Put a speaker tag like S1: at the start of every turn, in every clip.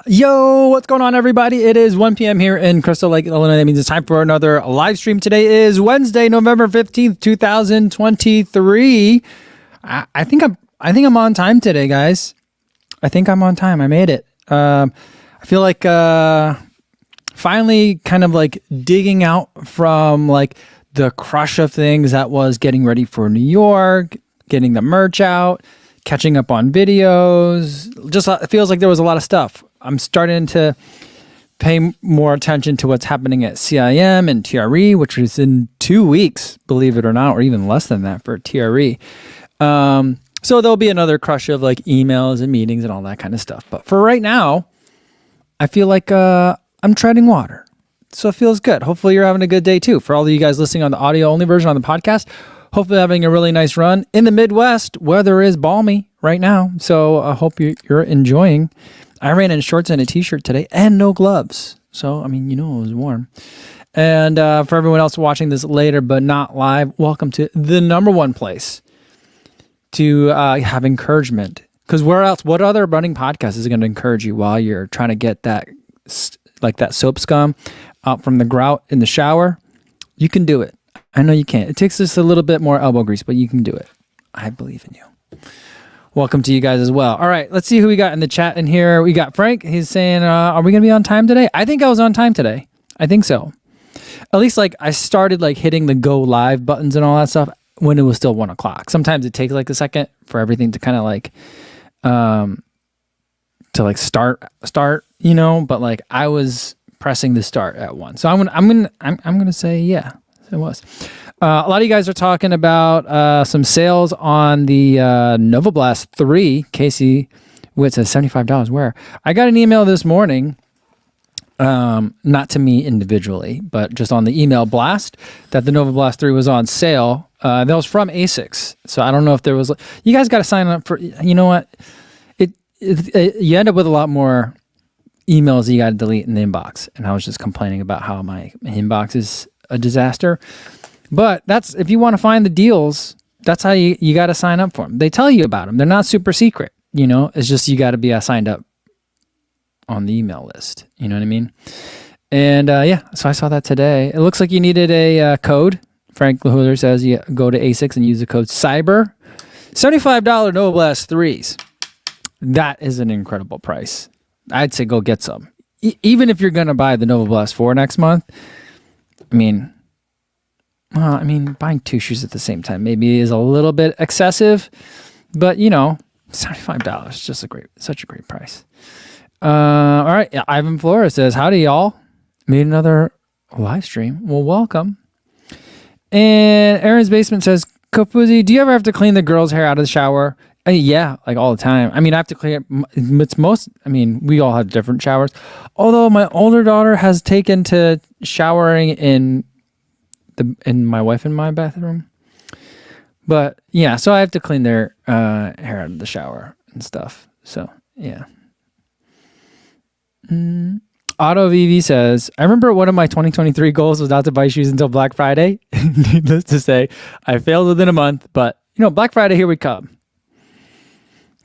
S1: Yo, what's going on, everybody? It is 1 p.m. here in Crystal Lake, Illinois. That means it's time for another live stream. Today is Wednesday, November 15th, 2023. I think I'm on time today, guys. I think I'm on time. I made it. I feel like finally kind of like digging out from like the crush of things that was getting ready for New York, getting the merch out, catching up on videos. Just it feels like there was a lot of stuff. I'm starting to pay more attention to what's happening at CIM and TRE, which is in 2 weeks, believe it or not, or even less than that for TRE. So there'll be another crush of like emails and meetings and all that kind of stuff. But for right now, I feel like I'm treading water. So it feels good. Hopefully you're having a good day too. For all of you guys listening on the audio only version on the podcast, hopefully having a really nice run. In the Midwest, weather is balmy right now. So I hope you're enjoying. I ran in shorts and a t-shirt today and no gloves. So, I mean, it was warm. And for everyone else watching this later but not live, welcome to the number one place to have encouragement. Because where else? What other running podcast is going to encourage you while you're trying to get that soap scum out from the grout in the shower? You can do it. I know you can. It takes just a little bit more elbow grease, but you can do it. I believe in you. Welcome to you guys as well. All right, let's see who we got in the chat in here. We got Frank. He's saying, are we going to be on time today? I think I was on time today. I think so. At least like I started like hitting the go live buttons and all that stuff when it was still 1 o'clock. Sometimes it takes like a second for everything to kind of like, to like start, but like I was pressing the start at 1. So I'm going to say, yeah, it was. A lot of you guys are talking about some sales on the Nova Blast 3. Casey Witt says $75. Where? I got an email this morning, not to me individually, but just on the email blast that the Nova Blast 3 was on sale. That was from ASICS. So I don't know if there was... You guys got to sign up for... You know what? You end up with a lot more emails that you got to delete in the inbox. And I was just complaining about how my inbox is a disaster. But that's, if you want to find the deals, that's how you got to sign up for them. They tell you about them. They're not super secret, it's just, you got to be signed up on the email list. You know what I mean? And so I saw that today. It looks like you needed a code. Frank Lahuler says you go to ASICS and use the code CYBER. $75 Nova Blast 3s. That is an incredible price. I'd say go get some. Even if you're going to buy the Nova Blast 4 next month, buying 2 shoes at the same time maybe is a little bit excessive, but $75 is just such a great price. All right. Yeah, Ivan Flores says, howdy y'all. Made another live stream. Well, welcome. And Aaron's Basement says, Kofuzi, do you ever have to clean the girl's hair out of the shower? Yeah, like all the time. I have to clean it. We all have different showers. Although my older daughter has taken to showering in my wife and my bathroom. But yeah, so I have to clean their hair out of the shower and stuff. So yeah. Otto VV says, I remember one of my 2023 goals was not to buy shoes until Black Friday. Needless to say, I failed within a month, but Black Friday, here we come.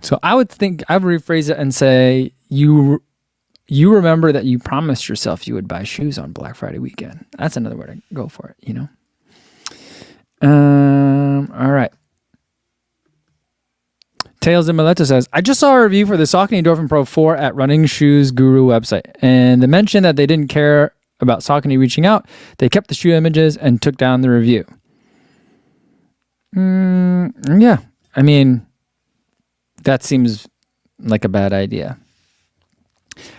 S1: So I would rephrase it and say, you remember that you promised yourself you would buy shoes on Black Friday weekend. That's another way to go for it, All right. Tails in Mileto says, I just saw a review for the Saucony Endorphin Pro 4 at Running Shoes Guru website, and they mentioned that they didn't care about Saucony reaching out. They kept the shoe images and took down the review. Yeah. That seems like a bad idea.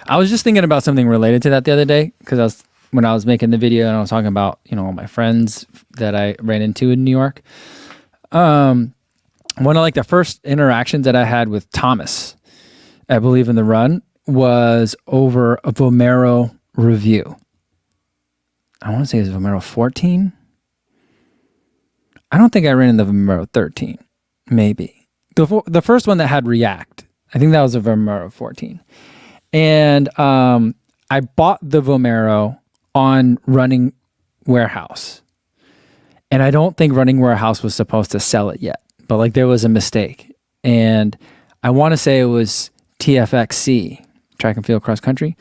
S1: I was just thinking about something related to that the other day, because when I was making the video and I was talking about, all my friends that I ran into in New York. One of the first interactions that I had with Thomas, I believe in the run, was over a Vomero review. I want to say it was Vomero 14. I don't think I ran in the Vomero 13. Maybe. The first one that had React. I think that was a Vomero 14. And I bought the Vomero on Running Warehouse. And I don't think Running Warehouse was supposed to sell it yet. But there was a mistake. And I want to say it was TFXC, track and field cross country,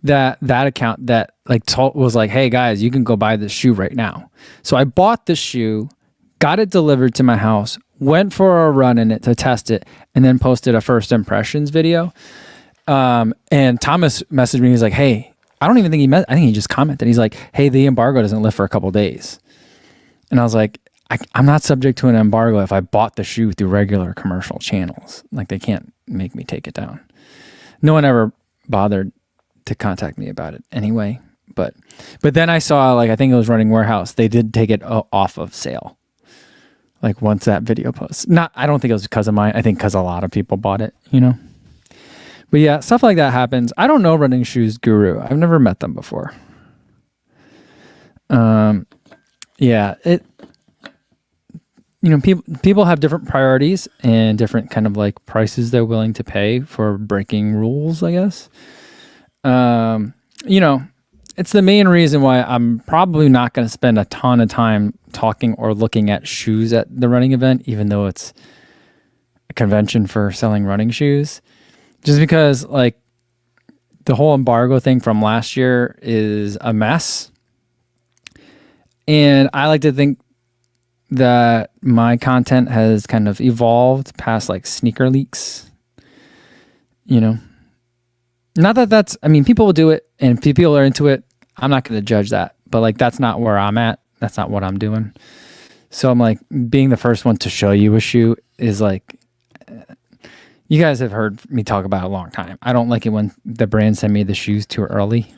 S1: that account that like was like, hey guys, you can go buy this shoe right now. So I bought the shoe, got it delivered to my house, went for a run in it to test it, and then posted a first impressions video. And Thomas messaged me. He's like, hey, I don't even think I think he just commented. He's like, hey, the embargo doesn't lift for a couple days. And I was like, I'm not subject to an embargo if I bought the shoe through regular commercial channels. Like, they can't make me take it down. No one ever bothered to contact me about it anyway. But then I saw, like, I think it was Running Warehouse. They did take it off of sale. Like, once that video posts. I don't think it was because of mine. I think because a lot of people bought it, you know? But yeah, stuff like that happens. I don't know Running Shoes Guru. I've never met them before. Yeah, people have different priorities and different kind of like prices they're willing to pay for breaking rules, I guess. It's the main reason why I'm probably not going to spend a ton of time talking or looking at shoes at the running event, even though it's a convention for selling running shoes. Just because, like, the whole embargo thing from last year is a mess. And I like to think that my content has kind of evolved past, like, sneaker leaks. You know? Not that that's... I mean, people will do it, and if people are into it, I'm not going to judge that. But, like, that's not where I'm at. That's not what I'm doing. So I'm, like, being the first one to show you a shoe is, like... You guys have heard me talk about it a long time. I don't like it when the brands send me the shoes too early.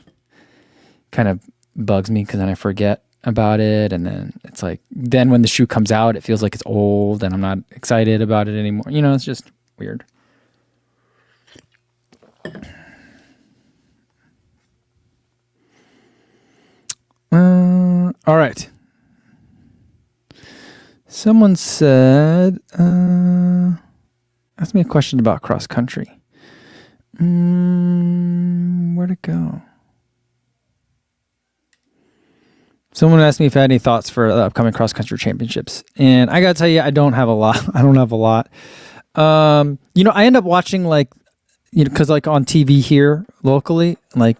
S1: Kind of bugs me because then I forget about it. And then it's like, then when the shoe comes out, it feels like it's old and I'm not excited about it anymore. You know, it's just weird. All right. Someone said... ask me a question about cross country. Where'd it go? Someone asked me if I had any thoughts for the upcoming cross country championships, and I gotta tell you, I don't have a lot. I end up watching because like on TV here locally, like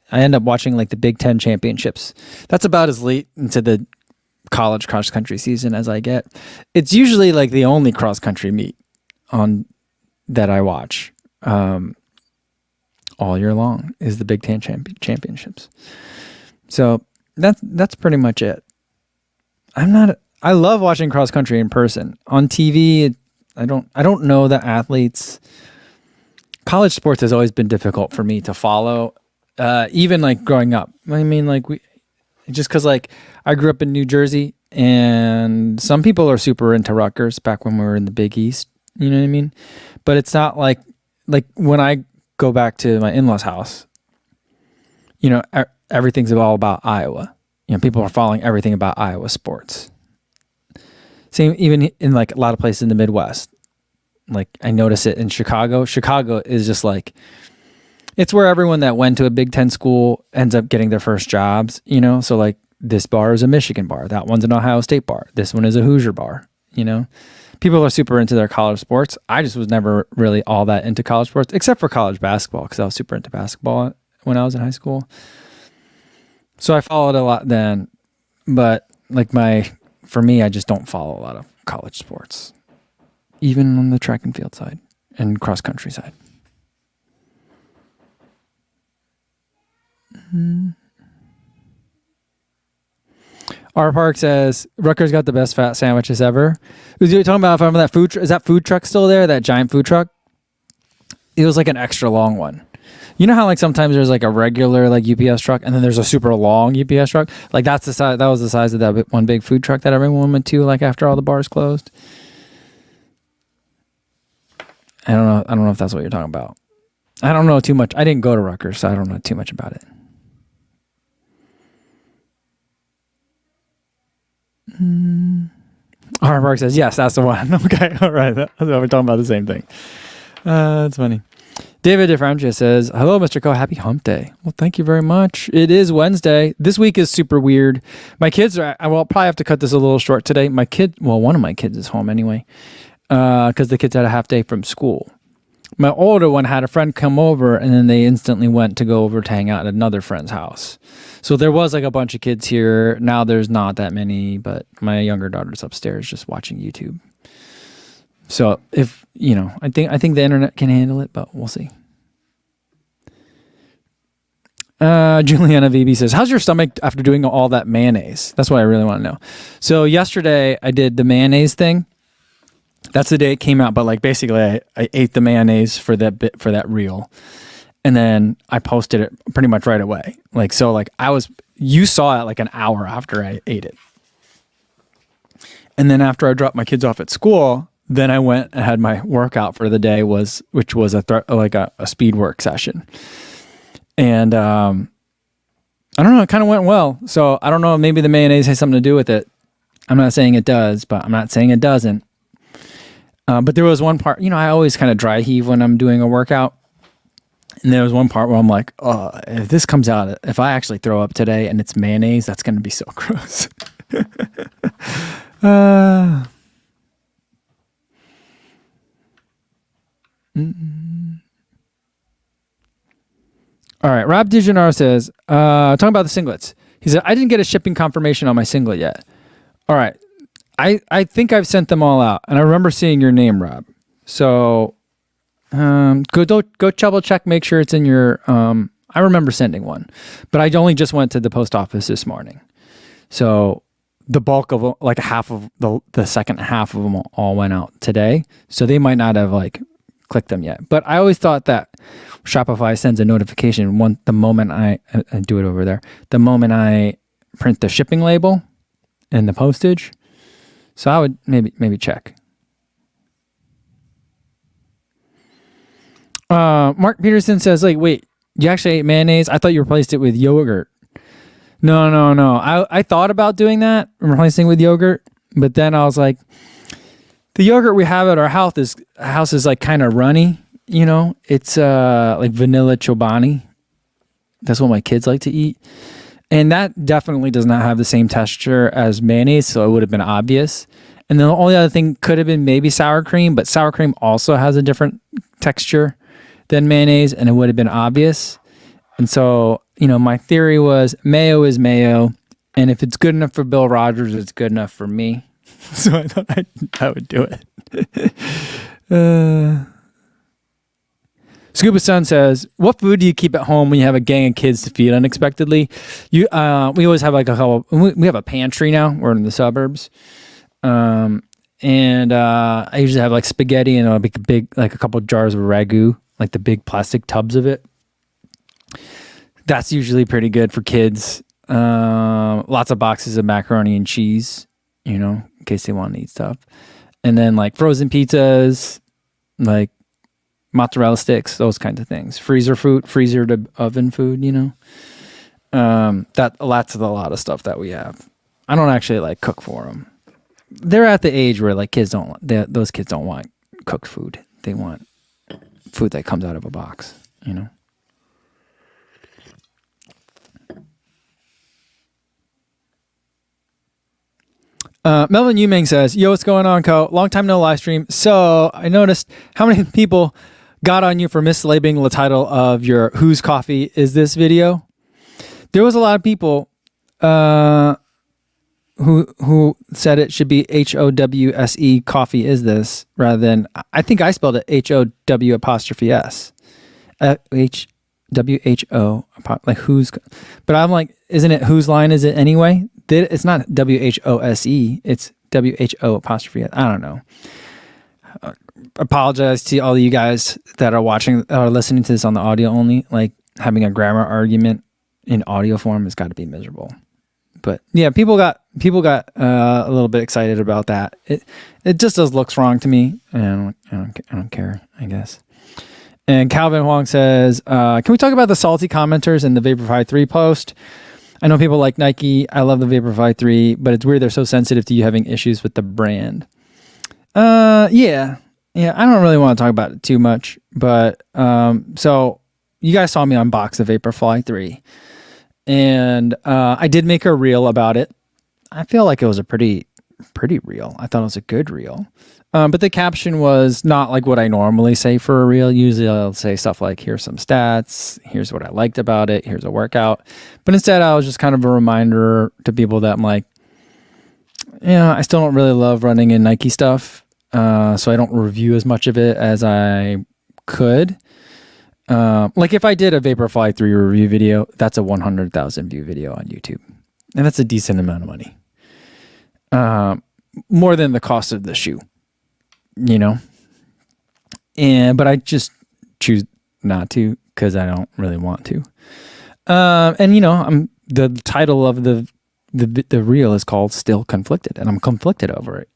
S1: I end up watching like the Big Ten championships. That's about as late into the college cross country season as I get. It's usually like the only cross country meet on that I watch all year long is the Big Ten championships. So that's pretty much it. I love watching cross country in person. On TV, I don't know the athletes. College sports has always been difficult for me to follow, even like growing up. I mean, like just because like I grew up in New Jersey, and some people are super into Rutgers back when we were in the Big East. You know what I mean? But it's not like when I go back to my in-laws' house, you know, everything's all about Iowa. You know, people are following everything about Iowa sports. Same even in like a lot of places in the Midwest. Like I notice it in Chicago. Chicago is just like, it's where everyone that went to a Big Ten school ends up getting their first jobs, you know? So like this bar is a Michigan bar. That one's an Ohio State bar. This one is a Hoosier bar, you know? People are super into their college sports. I just was never really all that into college sports, except for college basketball, because I was super into basketball when I was in high school. So I followed a lot then, but like for me, I just don't follow a lot of college sports, even on the track and field side and cross country side. R Park says Rutgers got the best fat sandwiches ever. Was you talking about from that food? Is that food truck still there? That giant food truck? It was like an extra long one. You know how like sometimes there's like a regular like UPS truck, and then there's a super long UPS truck. Like that's the size. That was the size of that one big food truck that everyone went to. Like after all the bars closed. I don't know if that's what you're talking about. I don't know too much. I didn't go to Rutgers, so I don't know too much about it. R Park says, yes, that's the one. Okay, all right. We're talking about the same thing. That's funny. David DeFrangia says, hello, Mr. Co. Happy Hump Day. Well, thank you very much. It is Wednesday. This week is super weird. My kids I'll probably have to cut this a little short today. One of my kids is home anyway, because the kids had a half day from school. My older one had a friend come over, and then they instantly went to go over to hang out at another friend's house. So there was like a bunch of kids here. Now there's not that many, but my younger daughter's upstairs just watching YouTube. So if, I think the internet can handle it, but we'll see. Juliana VB says, how's your stomach after doing all that mayonnaise? That's what I really want to know. So yesterday I did the mayonnaise thing. That's the day it came out, but like basically I ate the mayonnaise for that reel. And then I posted it pretty much right away. You saw it like an hour after I ate it. And then after I dropped my kids off at school, then I went and had my workout for the day, which was a speed work session. And I don't know, it kind of went well. So I don't know, maybe the mayonnaise has something to do with it. I'm not saying it does, but I'm not saying it doesn't. But there was one part, I always kind of dry heave when I'm doing a workout. And there was one part where I'm like, oh, if this comes out, if I actually throw up today and it's mayonnaise, that's going to be so gross. All right. Rob DeGennaro says, talking about the singlets. He said, I didn't get a shipping confirmation on my singlet yet. All right. I think I've sent them all out, and I remember seeing your name, Rob. So go double check, make sure it's in your. I remember sending one, but I only just went to the post office this morning. So the bulk of like half of the second half of them all went out today. So they might not have like clicked them yet. But I always thought that Shopify sends a notification the moment I do it over there. The moment I print the shipping label and the postage. So I would maybe check. Mark Peterson says, like, wait, you actually ate mayonnaise? I thought you replaced it with yogurt. No. I thought about doing that, replacing with yogurt, but then I was like, the yogurt we have at our house is like kind of runny, It's like vanilla Chobani. That's what my kids like to eat. And that definitely does not have the same texture as mayonnaise, so it would have been obvious. And then the only other thing could have been maybe sour cream, but sour cream also has a different texture than mayonnaise, and it would have been obvious. And so, my theory was mayo is mayo, and if it's good enough for Bill Rogers, it's good enough for me. So I thought I would do it. Scuba Sun says, what food do you keep at home when you have a gang of kids to feed unexpectedly? We always have like a couple, we have a pantry now. We're in the suburbs. And I usually have like spaghetti and a big, like a couple jars of ragu, like the big plastic tubs of it. That's usually pretty good for kids. Lots of boxes of macaroni and cheese, in case they want to eat stuff. And then like frozen pizzas, like mozzarella sticks, those kinds of things. Freezer to oven food, That's a lot of stuff that we have. I don't actually like cook for them. They're at the age where like those kids don't want cooked food. They want food that comes out of a box, Melvin Yuming says, yo, what's going on, Co? Long time no live stream. So I noticed how many people got on you for mislabeling the title of your Whose Coffee Is This video. There was a lot of people who said it should be HOWSE coffee is this rather than, I think I spelled it HOW''S. HWHO, like who's, but I'm like, isn't it whose line is it anyway? It's not WHOSE, it's WHO''S. I don't know. Apologize to all of you guys that are watching or listening to this on the audio only. Like having a grammar argument in audio form has got to be miserable. But yeah, people got a little bit excited about that. It just looks wrong to me, and I don't care, I guess. And Calvin Huang says, can we talk about the salty commenters in the Vaporfly 3 post? I know people like Nike. I love the Vaporfly 3, but it's weird they're so sensitive to you having issues with the brand. Yeah. I don't really want to talk about it too much, but so you guys saw me unbox the Vaporfly 3, and I did make a reel about it. I feel like it was a pretty reel. I thought it was a good reel. But the caption was not like what I normally say for a reel. Usually I'll say stuff like, here's some stats, here's what I liked about it, here's a workout. But instead I was just kind of a reminder to people that I'm like, yeah, I still don't really love running in Nike stuff. So I don't review as much of it as I could. Like if I did a Vaporfly 3 review video, that's a 100,000 view video on YouTube. And that's a decent amount of money. More than the cost of the shoe, but I just choose not to because I don't really want to. I'm the title of the reel is called Still Conflicted, and I'm conflicted over it,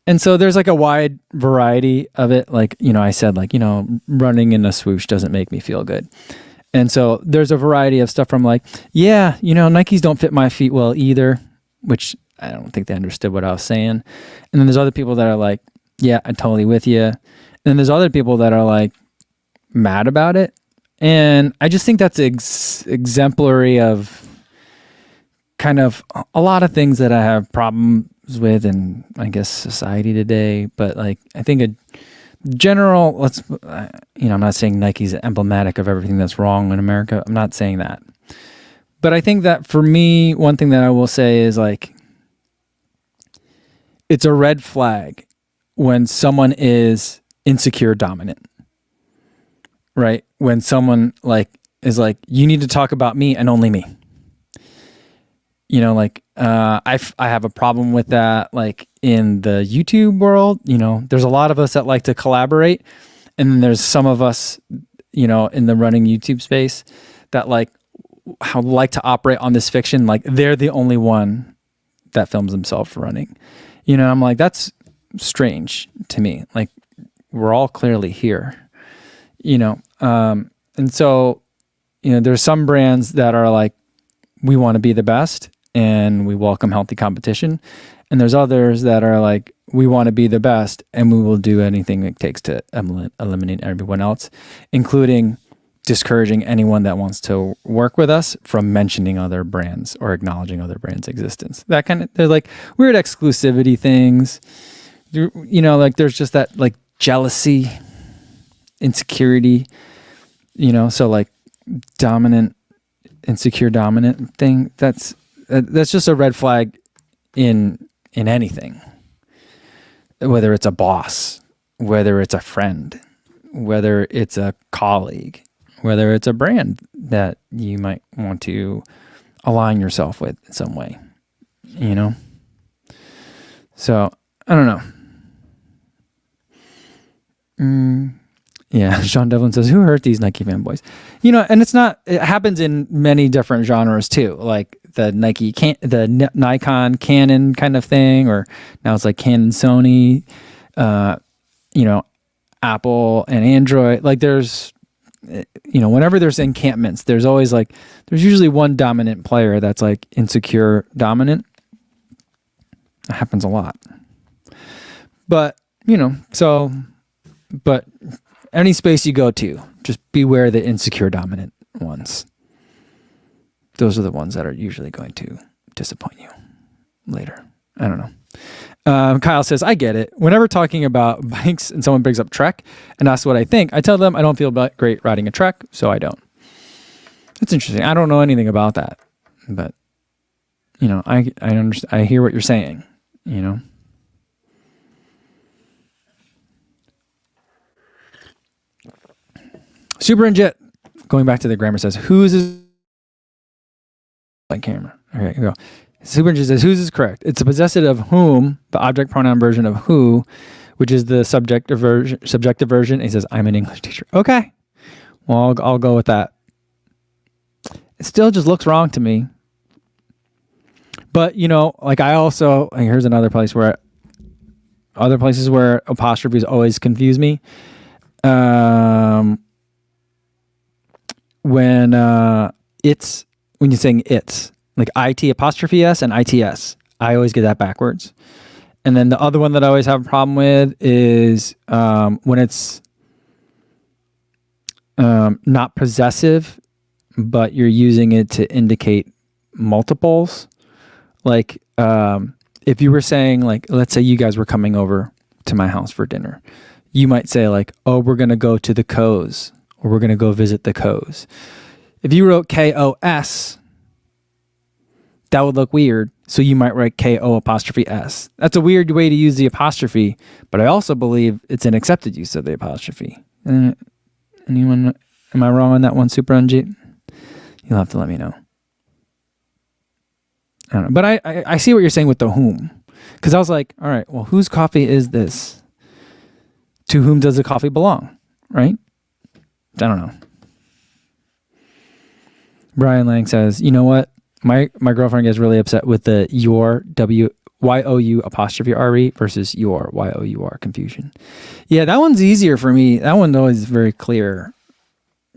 S1: And so there's like a wide variety of it. Like, I said, like, running in a swoosh doesn't make me feel good. And so there's a variety of stuff from like, yeah, Nikes don't fit my feet well either, which I don't think they understood what I was saying. And then there's other people that are like, yeah, I'm totally with you. And then there's other people that are like mad about it. And I just think that's exemplary of kind of a lot of things that I have problems with in, I guess, society today. But like, I think a general, I'm not saying Nike's emblematic of everything that's wrong in America. I'm not saying that. But I think that for me, one thing that I will say is like, it's a red flag when someone is insecure dominant, right? When someone is like, you need to talk about me and only me. I have a problem with that. Like in the YouTube world, there's a lot of us that like to collaborate. And then there's some of us, in the running YouTube space that like to operate on this fiction. Like they're the only one that films themselves running. I'm like, that's strange to me. Like we're all clearly here, and so, there's some brands that are like, we want to be the best and we welcome healthy competition. And there's others that are like, we want to be the best and we will do anything it takes to eliminate everyone else, including discouraging anyone that wants to work with us from mentioning other brands or acknowledging other brands' existence. That kind of, they're like weird exclusivity things. Like there's just that like jealousy, insecurity, so like dominant, insecure dominant thing. That's just a red flag in anything, whether it's a boss, whether it's a friend, whether it's a colleague, whether it's a brand that you might want to align yourself with in some way, So I don't know. Yeah, Sean Devlin says, who hurt these Nike fanboys? And it happens in many different genres too, like the Nikon Canon kind of thing, or now it's like Canon Sony, Apple and Android. Like there's, whenever there's encampments, there's usually one dominant player that's like insecure dominant. That happens a lot. But, but any space you go to, just beware the insecure dominant ones. Those are the ones that are usually going to disappoint you later. I don't know. Kyle says, I get it. Whenever talking about bikes and someone brings up Trek and asks what I think, I tell them I don't feel great riding a Trek, so I don't. It's interesting. I don't know anything about that, but I understand. I hear what you're saying. Super and Jet, going back to the grammar, says, whose is like camera? Okay, here we go. Super and Jet says, whose is correct? It's a possessive of whom, the object pronoun version of who, which is the subjective version. He says, I'm an English teacher. Okay. Well, I'll go with that. It still just looks wrong to me. But, like here's another place where apostrophes always confuse me. When you're saying it's, like IT apostrophe S and ITS, I always get that backwards. And then the other one that I always have a problem with is when it's not possessive, but you're using it to indicate multiples. Like if you were saying, like, let's say you guys were coming over to my house for dinner. You might say like, oh, we're going to go to the Coes, or we're going to go visit the Coes. If you wrote KOS, that would look weird. So you might write KO''S. That's a weird way to use the apostrophe, but I also believe it's an accepted use of the apostrophe. Anyone, am I wrong on that one, Super Ranjit? You'll have to let me know. I don't know. But I see what you're saying with the whom. Because I was like, all right, well, whose coffee is this? To whom does the coffee belong? Right? I don't know. Brian Lang says, you know what? My girlfriend gets really upset with the your YOU apostrophe RE versus your YOUR confusion. Yeah, that one's easier for me. That one though is very clear.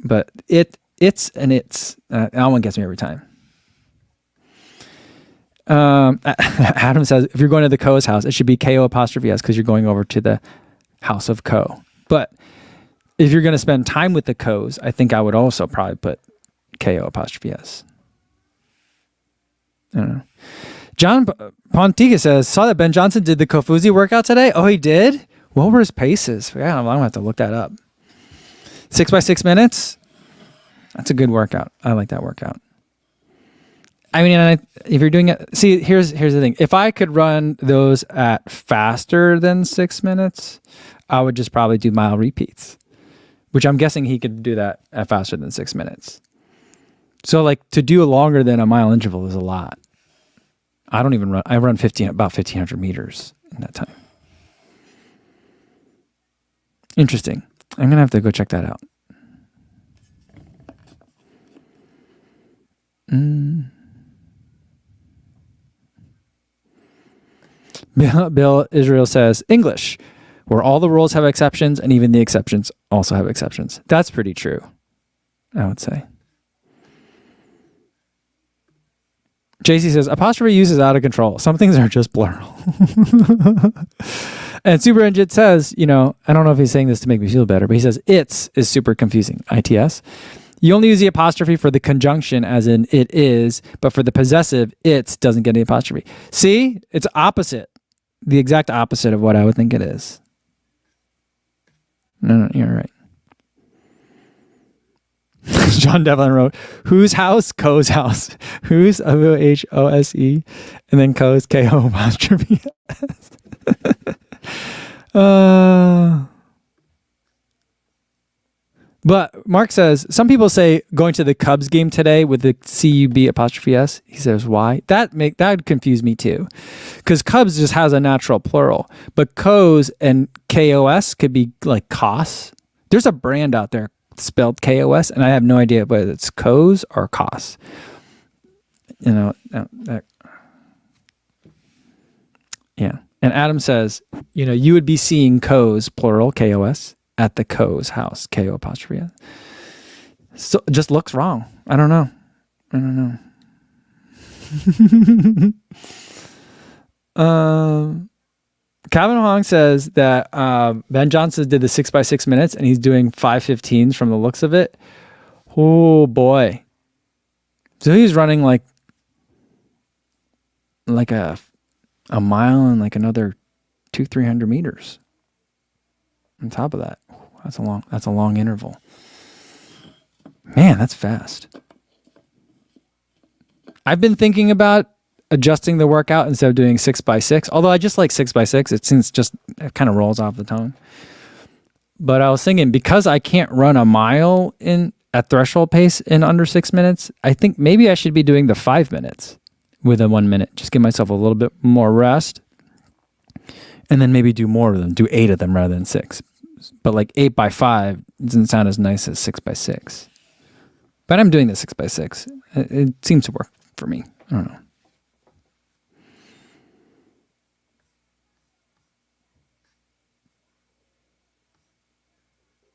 S1: But it's that one gets me every time. Adam says, if you're going to the Co's house, it should be KO''S because you're going over to the house of Co. But if you're going to spend time with the Co's, I think I would also probably put KO''S. I don't know. John Pontica says, saw that Ben Johnson did the Kofuzi workout today. Oh, he did? What were his paces? Yeah, I'm going to have to look that up. 6 by 6 minutes. That's a good workout. I like that workout. I mean, if you're doing it, see, here's the thing. If I could run those at faster than 6 minutes, I would just probably do mile repeats, which I'm guessing he could do that at faster than 6 minutes. So like to do a longer than a mile interval is a lot. I don't even run. I run about 1,500 meters in that time. Interesting. I'm going to have to go check that out. Bill Israel says, English, where all the rules have exceptions and even the exceptions also have exceptions. That's pretty true, I would say. JC says, apostrophe use is out of control. Some things are just plural. And Super Engine says, I don't know if he's saying this to make me feel better, but he says, it's is super confusing. ITS. You only use the apostrophe for the conjunction as in it is, but for the possessive, it's doesn't get any apostrophe. See? It's opposite. The exact opposite of what I would think it is. No, you're right. John Devlin wrote, whose house? Co's house. Whose? WHOSE. And then Co's KO apostrophe. But Mark says, some people say going to the Cubs game today with the CUB apostrophe S. He says, why? That would confuse me too. Because Cubs just has a natural plural. But Co's and KOS could be like COS. There's a brand out there spelled KOS, and I have no idea whether it's Co's or COS. Yeah. And Adam says, you would be seeing Co's, plural, KOS, at the Co's house, KO apostrophe S. So it just looks wrong. I don't know. Calvin Hong says that Ben Johnson did the 6 by 6 minutes and he's doing 5:15s from the looks of it. Oh boy. So he's running like a mile and like another 200-300 meters on top of that. That's a long interval. Man, that's fast. I've been thinking about adjusting the workout instead of doing 6 by 6. Although I just like 6 by 6. It kind of rolls off the tongue. But I was thinking, because I can't run a mile at threshold pace in under 6 minutes, I think maybe I should be doing the 5 minutes with a 1 minute. Just give myself a little bit more rest. And then maybe do more of them. Do 8 of them rather than 6. But like 8 by 5 doesn't sound as nice as 6 by 6. But I'm doing the 6 by 6. It seems to work for me. I don't know.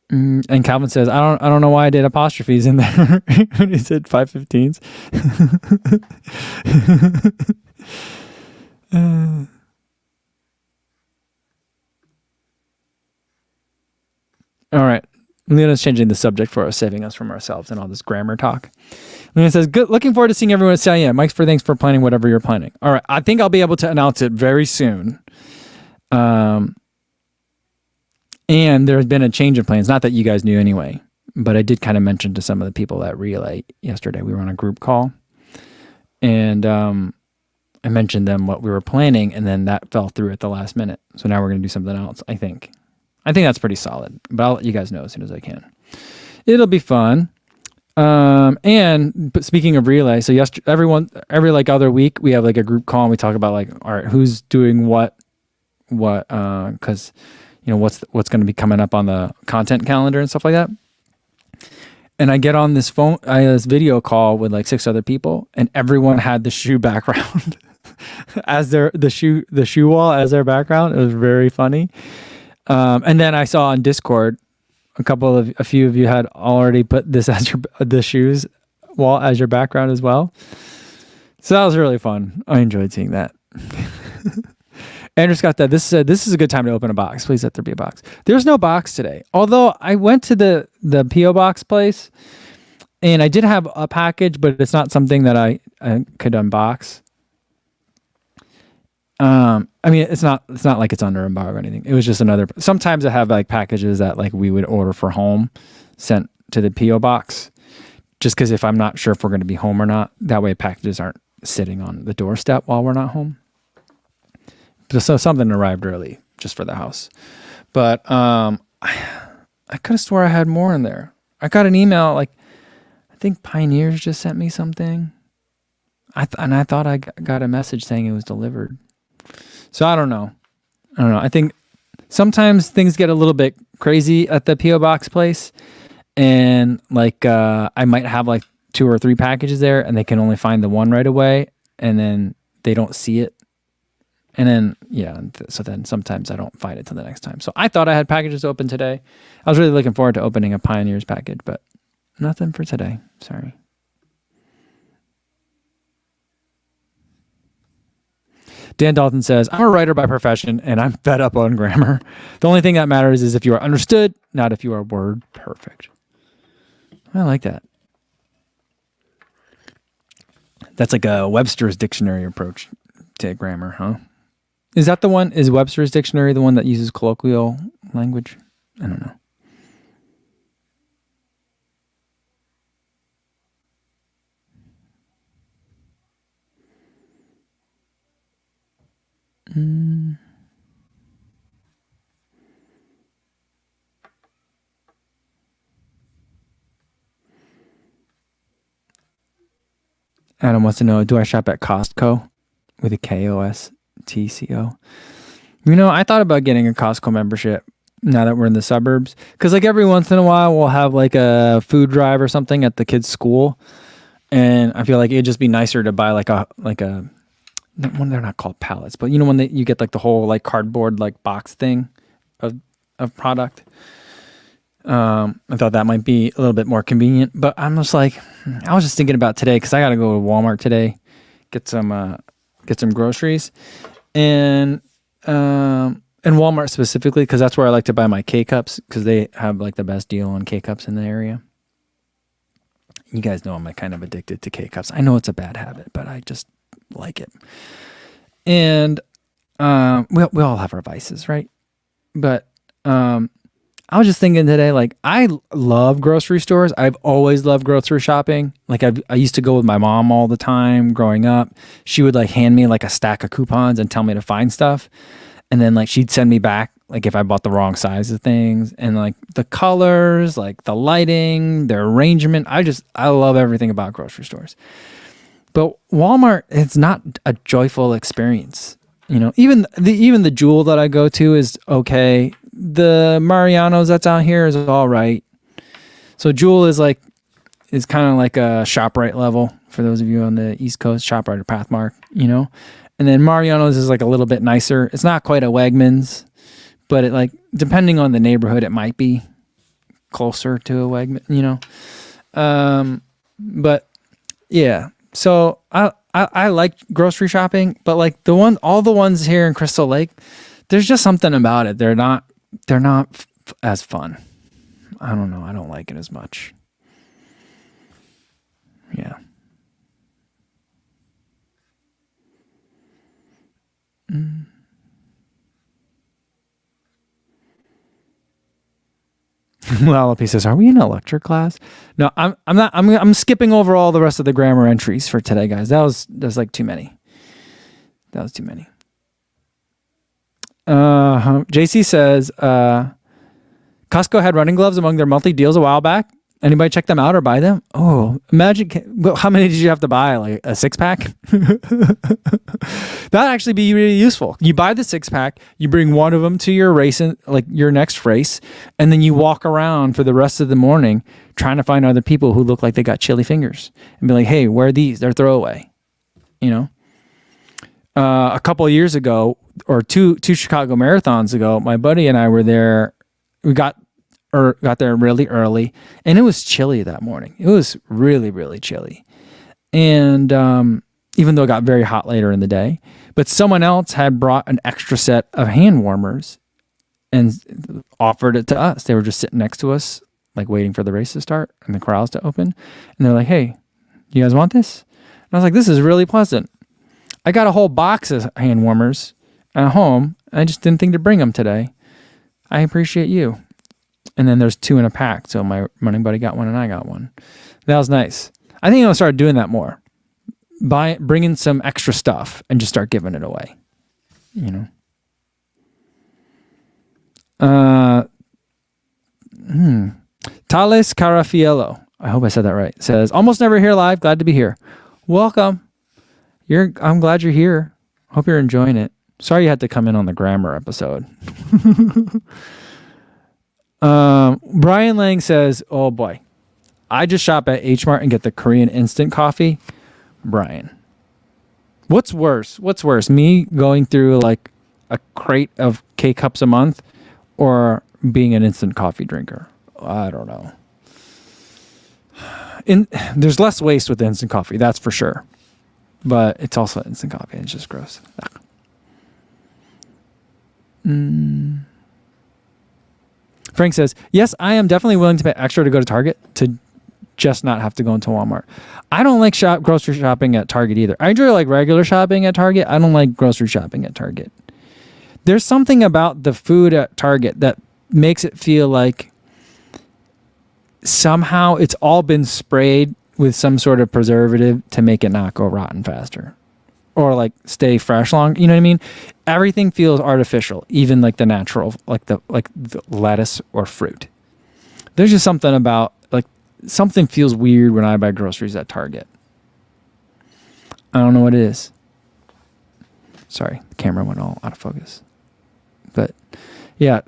S1: And Calvin says, I don't know why I did apostrophes in there when he said 5:15s. All right. Leona's changing the subject for us, saving us from ourselves and all this grammar talk. Leona says, good, looking forward to seeing everyone at Celia. Mike, thanks for planning whatever you're planning. All right. I think I'll be able to announce it very soon. And there's been a change in plans. Not that you guys knew anyway, but I did kind of mention to some of the people at Relay yesterday. We were on a group call, and I mentioned them what we were planning, and then that fell through at the last minute. So now we're going to do something else. I think that's pretty solid. But I'll let you guys know as soon as I can. It'll be fun. But speaking of Relay, so every like other week we have like a group call and we talk about like, all right, who's doing what, because what's going to be coming up on the content calendar and stuff like that. And I get on this video call with like 6 other people, and everyone had the shoe background as the shoe wall as their background. It was very funny. And then I saw on Discord a few of you had already put this as the shoes wall as your background as well. So that was really fun. I enjoyed seeing that. Andrew Scott said, this is a good time to open a box. Please let there be a box. There's no box today. Although I went to the P.O. Box place and I did have a package, but it's not something that I could unbox. I mean, it's not like it's under embargo or anything. It was just sometimes I have like packages that like we would order for home sent to the P.O. Box, just because if I'm not sure if we're going to be home or not, that way packages aren't sitting on the doorstep while we're not home. So something arrived early just for the house. But I could have swore I had more in there. I got an email, like, I think Pioneers just sent me something. I thought I got a message saying it was delivered. So I don't know. I think sometimes things get a little bit crazy at the P.O. Box place. And like I might have like 2 or 3 packages there and they can only find the one right away. And then they don't see it. And then, so then sometimes I don't find it till the next time. So I thought I had packages open today. I was really looking forward to opening a Pioneers package, but nothing for today. Sorry. Dan Dalton says, I'm a writer by profession and I'm fed up on grammar. The only thing that matters is if you are understood, not if you are word perfect. I like that. That's like a Webster's dictionary approach to grammar, huh? Is that the one? Is Webster's dictionary the one that uses colloquial language? I don't know. Adam wants to know, do I shop at Costco with a Kostco? I thought about getting a Costco membership now that we're in the suburbs. Because like every once in a while, we'll have like a food drive or something at the kids' school. And I feel like it'd just be nicer to buy like a when they're not called pallets, but when you get like the whole like cardboard like box thing of product. I thought that might be a little bit more convenient, but I'm just like, I was just thinking about today because I got to go to Walmart today, get some groceries, and Walmart specifically because that's where I like to buy my K-cups because they have like the best deal on K-cups in the area. You guys know I'm like kind of addicted to K-cups. I know it's a bad habit, but I just like it. And we all have our vices, right? But I was just thinking today, like, I love grocery stores. I've always loved grocery shopping. Like, I used to go with my mom all the time growing up. She would, like, hand me, like, a stack of coupons and tell me to find stuff. And then, like, she'd send me back, like, if I bought the wrong size of things. And, like, the colors, like, the lighting, their arrangement. I love everything about grocery stores. But Walmart, it's not a joyful experience. Even the Jewel that I go to is okay. The Mariano's that's out here is all right. So Jewel is kind of like a ShopRite level for those of you on the East Coast, ShopRite or Pathmark, And then Mariano's is like a little bit nicer. It's not quite a Wegmans, but it like depending on the neighborhood, it might be closer to a Wegman, But yeah, so I like grocery shopping, but like all the ones here in Crystal Lake, there's just something about it. They're not as fun. I don't know. I don't like it as much. Yeah. Lalapi says, "Are we in a lecture class?" No, I'm not. I'm skipping over all the rest of the grammar entries for today, guys. That's like too many. That was too many. JC says, Costco had running gloves among their monthly deals a while back. Anybody check them out or buy them? Oh, imagine how many did you have to buy? Like a 6-pack? That'd actually be really useful. You buy the 6-pack, you bring one of them to your race, like your next race, and then you walk around for the rest of the morning trying to find other people who look like they got chili fingers and be like, hey, where are these? They're throwaway. You know? A couple of years ago, or two Chicago marathons ago, my buddy and I were there. We got there really early, and it was chilly that morning. It was really, really chilly. And even though it got very hot later in the day, but someone else had brought an extra set of hand warmers and offered it to us. They were just sitting next to us, like waiting for the race to start and the corrals to open. And they're like, hey, you guys want this? And I was like, this is really pleasant. I got a whole box of hand warmers at home. I just didn't think to bring them today. I appreciate you. And then there's 2 in a pack. So my running buddy got one and I got one. That was nice. I think I'll start doing that more. Bring in some extra stuff and just start giving it away. You know? Thales Carafiello, I hope I said that right, says, almost never here live. Glad to be here. Welcome. I'm glad you're here. Hope you're enjoying it. Sorry you had to come in on the grammar episode. Brian Lang says, oh boy, I just shop at H Mart and get the Korean instant coffee. Brian, what's worse? Me going through like a crate of K-Cups a month or being an instant coffee drinker? I don't know. There's less waste with the instant coffee, that's for sure. But it's also instant coffee. It's just gross. Frank says, yes, I am definitely willing to pay extra to go to Target to just not have to go into Walmart. I don't like grocery shopping at Target either. I enjoy like regular shopping at Target. I don't like grocery shopping at Target. There's something about the food at Target that makes it feel like somehow it's all been sprayed with some sort of preservative to make it not go rotten faster or like stay fresh long. You know what I mean? Everything feels artificial, even like the natural, like the lettuce or fruit. There's just something about like something feels weird when I buy groceries at Target. I don't know what it is. Sorry, the camera went all out of focus. But yeah,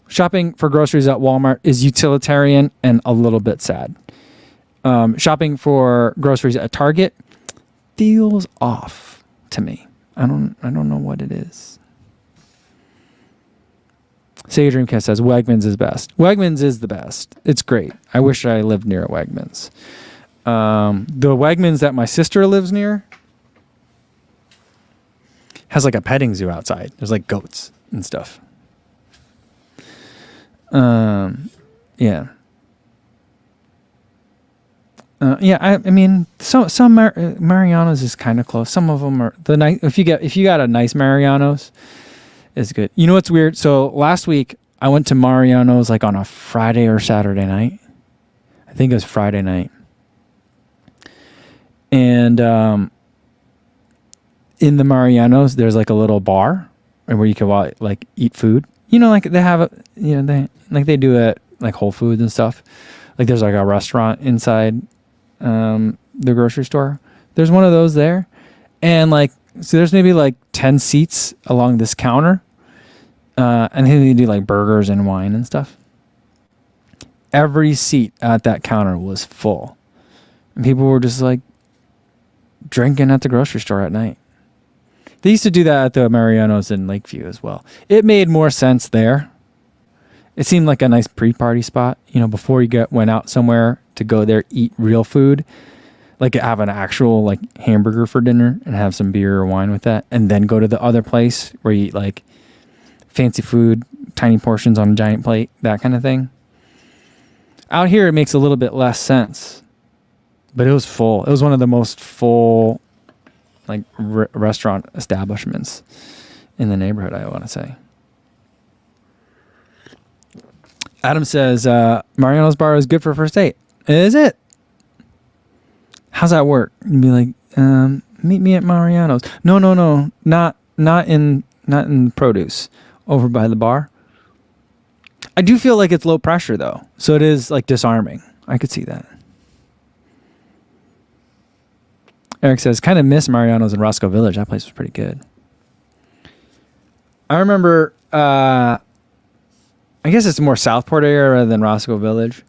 S1: shopping for groceries at Walmart is utilitarian and a little bit sad. Shopping for groceries at Target feels off to me. I don't know what it is. Sega Dreamcast says Wegmans is best. Wegmans is the best. It's great. I wish I lived near a Wegmans. The Wegmans that my sister lives near has like a petting zoo outside. There's like goats and stuff. Yeah. I mean, some Mariano's is kind of close. Some of them are the nice. If you got a nice Mariano's, it's good. You know what's weird? So last week I went to Mariano's like on a Friday or Saturday night. I think it was Friday night. And in the Mariano's, there's like a little bar where you can like eat food. You know, like they have they do it like Whole Foods and stuff. Like there's like a restaurant inside the grocery store. There's one of those there, and like so there's maybe like 10 seats along this counter, and they do like burgers and wine and stuff. Every seat at that counter was full, and people were just like drinking at the grocery store at night. They used to do that at the Mariano's in Lakeview as well. It made more sense there. It seemed like a nice pre-party spot, you know, before you went out somewhere to go there, eat real food, like have an actual like hamburger for dinner and have some beer or wine with that, and then go to the other place where you eat like fancy food, tiny portions on a giant plate, that kind of thing. Out here, it makes a little bit less sense, but it was full. It was one of the most full like restaurant establishments in the neighborhood, I want to say. Adam says, Mariano's bar is good for first date. Is it? How's that work? You'd be like, meet me at Mariano's. No. Not in produce. Over by the bar. I do feel like it's low pressure though. So it is like disarming. I could see that. Eric says, kind of miss Mariano's in Roscoe Village. That place was pretty good. I remember, I guess it's more Southport area rather than Roscoe Village.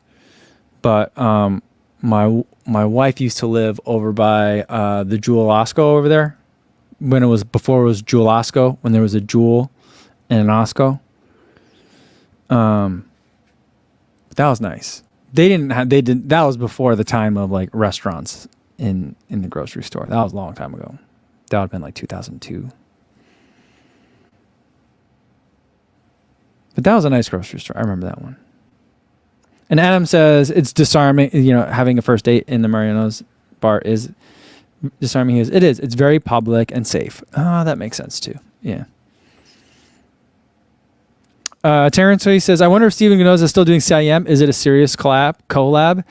S1: But my wife used to live over by the Jewel Osco over there. Before it was Jewel Osco, when there was a Jewel and an Osco. That was nice. That was before the time of like restaurants in the grocery store. That was a long time ago. That would have been like 2002. But that was a nice grocery store. I remember that one. And Adam says it's disarming, having a first date in the Mariano's bar is disarming. It is. It's very public and safe. Oh, that makes sense too. Yeah. Terrence, he says, I wonder if Steven Ganoza is still doing CIM. Is it a serious collab?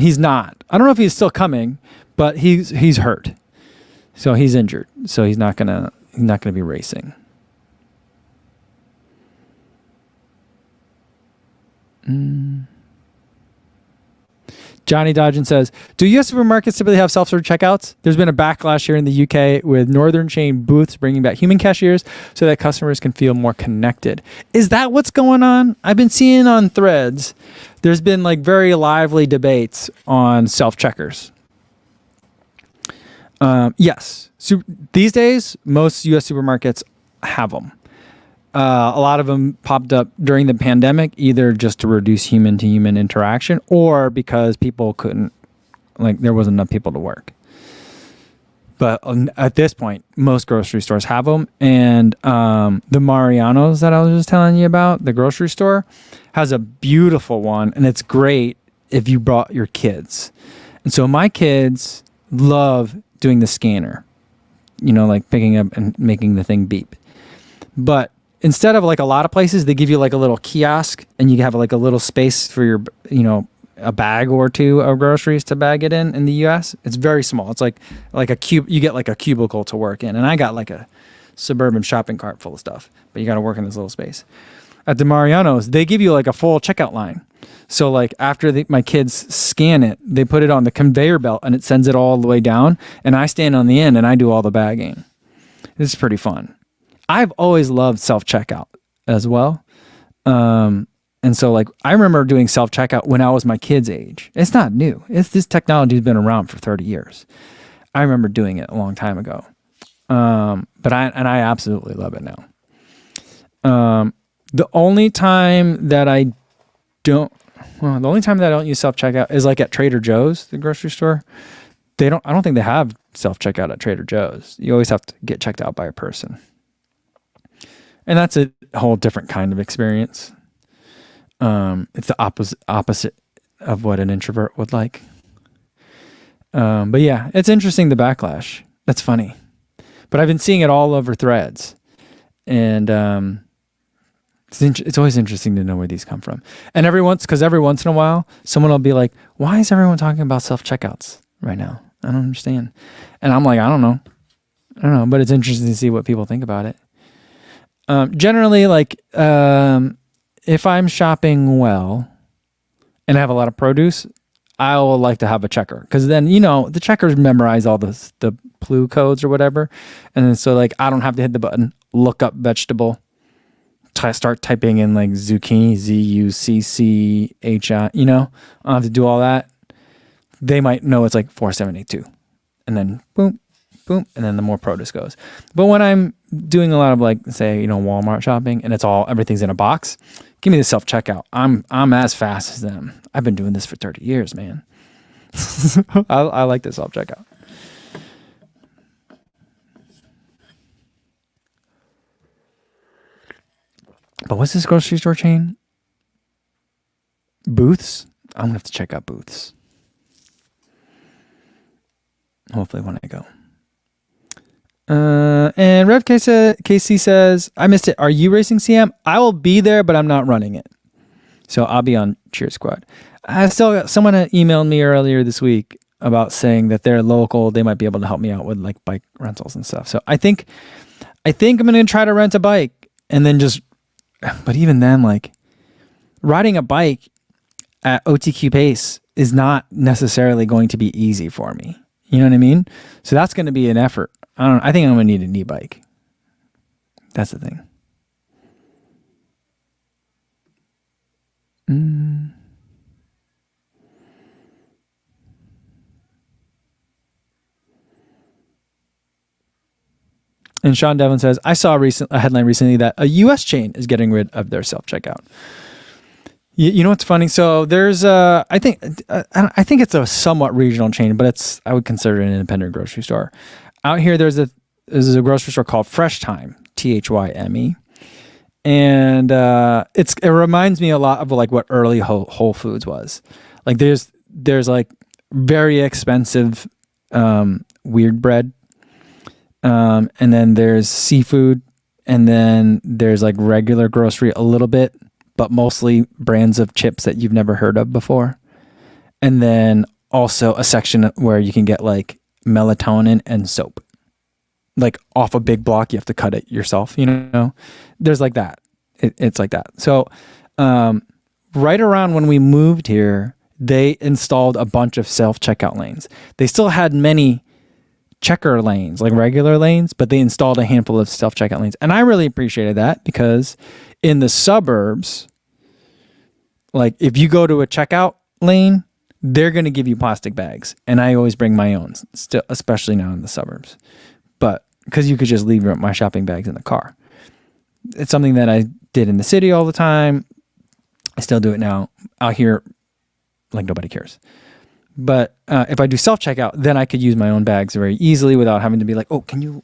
S1: He's not. I don't know if he's still coming, but he's hurt. So he's injured. So he's not gonna be racing. Johnny Dodgen says, do U.S. supermarkets typically have self-serve checkouts? There's been a backlash here in the UK with Northern chain booths bringing back human cashiers so that customers can feel more connected. Is that what's going on? I've been seeing on threads, there's been like very lively debates on self-checkers. Yes. So these days, most U.S. supermarkets have them. A lot of them popped up during the pandemic, either just to reduce human-to-human interaction or because people couldn't, there wasn't enough people to work. But at this point, most grocery stores have them. And the Mariano's that I was just telling you about, the grocery store, has a beautiful one. And it's great if you brought your kids. And so my kids love doing the scanner, like picking up and making the thing beep. But instead of like a lot of places, they give you like a little kiosk and you have like a little space for your, a bag or two of groceries to bag it in the US. It's very small. It's like a cube. You get like a cubicle to work in. And I got like a suburban shopping cart full of stuff, but you got to work in this little space. At the Mariano's, they give you like a full checkout line. So like after my kids scan it, they put it on the conveyor belt and it sends it all the way down. And I stand on the end and I do all the bagging. This is pretty fun. I've always loved self-checkout as well. And so like, I remember doing self-checkout when I was my kid's age. It's not new. This technology has been around for 30 years. I remember doing it a long time ago. But I absolutely love it now. The only time that I don't use self-checkout is like at Trader Joe's, the grocery store. I don't think they have self-checkout at Trader Joe's. You always have to get checked out by a person. And that's a whole different kind of experience. It's the opposite of what an introvert would like. But yeah, it's interesting, the backlash. That's funny. But I've been seeing it all over threads. And it's always interesting to know where these come from. And every once in a while, someone will be like, why is everyone talking about self-checkouts right now? I don't understand. And I'm like, I don't know. But it's interesting to see what people think about it. Generally, if I'm shopping well and I have a lot of produce, I will like to have a checker because then, the checkers memorize all the Plu codes or whatever. And then so I don't have to hit the button, look up vegetable, start typing in like zucchini, Zucchi, I don't have to do all that. They might know it's like 4782 and then boom, boom, and then the more produce goes. But when I'm doing a lot of Walmart shopping and everything's in a box, give me the self-checkout. I'm as fast as them. I've been doing this for 30 years, man. I like the self-checkout. But what's this grocery store chain? Booths? I'm gonna have to check out Booths. Hopefully when I go. And Rev KC says, I missed it. Are you racing CM? I will be there, but I'm not running it. So I'll be on Cheer Squad. I still got someone emailed me earlier this week about saying that they're local. They might be able to help me out with like bike rentals and stuff. So I think I'm going to try to rent a bike and then but even then, like riding a bike at OTQ pace is not necessarily going to be easy for me. You know what I mean? So that's going to be an effort. I think I'm going to need an e-bike. That's the thing. And Sean Devlin says, I saw a headline recently that a U.S. chain is getting rid of their self-checkout. You know what's funny? So there's I think it's a somewhat regional chain, but I would consider it an independent grocery store. Out here, there's a grocery store called Fresh Time, THYME. And it reminds me a lot of like what early Whole Foods was. Like there's like very expensive weird bread, and then there's seafood, and then there's like regular grocery a little bit, but mostly brands of chips that you've never heard of before. And then also a section where you can get like melatonin and soap. Like off a big block, you have to cut it yourself, you know? There's like that. It's like that. So right around when we moved here, they installed a bunch of self-checkout lanes. They still had many checker lanes, like regular lanes, but they installed a handful of self-checkout lanes. And I really appreciated that because in the suburbs, like if you go to a checkout lane, they're going to give you plastic bags. And I always bring my own, still, especially now in the suburbs. But because you could just leave my shopping bags in the car. It's something that I did in the city all the time. I still do it now. Out here, like nobody cares. But if I do self-checkout, then I could use my own bags very easily without having to be like, oh, can you,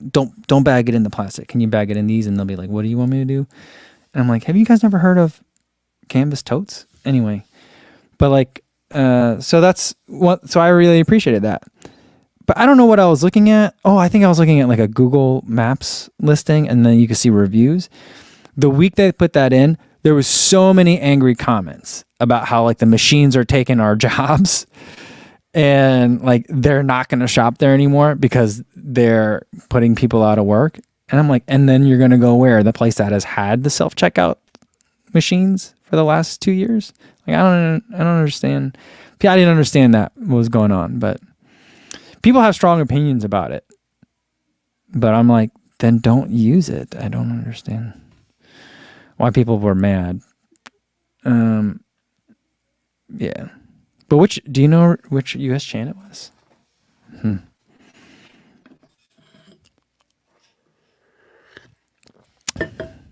S1: don't bag it in the plastic. Can you bag it in these? And they'll be like, what do you want me to do? And I'm like, have you guys never heard of canvas totes? Anyway, but like, so I really appreciated that. But I don't know what I was looking at. Oh, I think I was looking at like a Google Maps listing, and then you can see reviews. The week they put that in, there was so many angry comments about how like the machines are taking our jobs and like they're not going to shop there anymore because they're putting people out of work. And I'm like, and then you're going to go where? The place that has had the self-checkout machines for the last 2 years? Like, I don't understand. I didn't understand what was going on, but people have strong opinions about it. But I'm like, then don't use it. I don't understand why people were mad. Yeah. But do you know which US chain it was?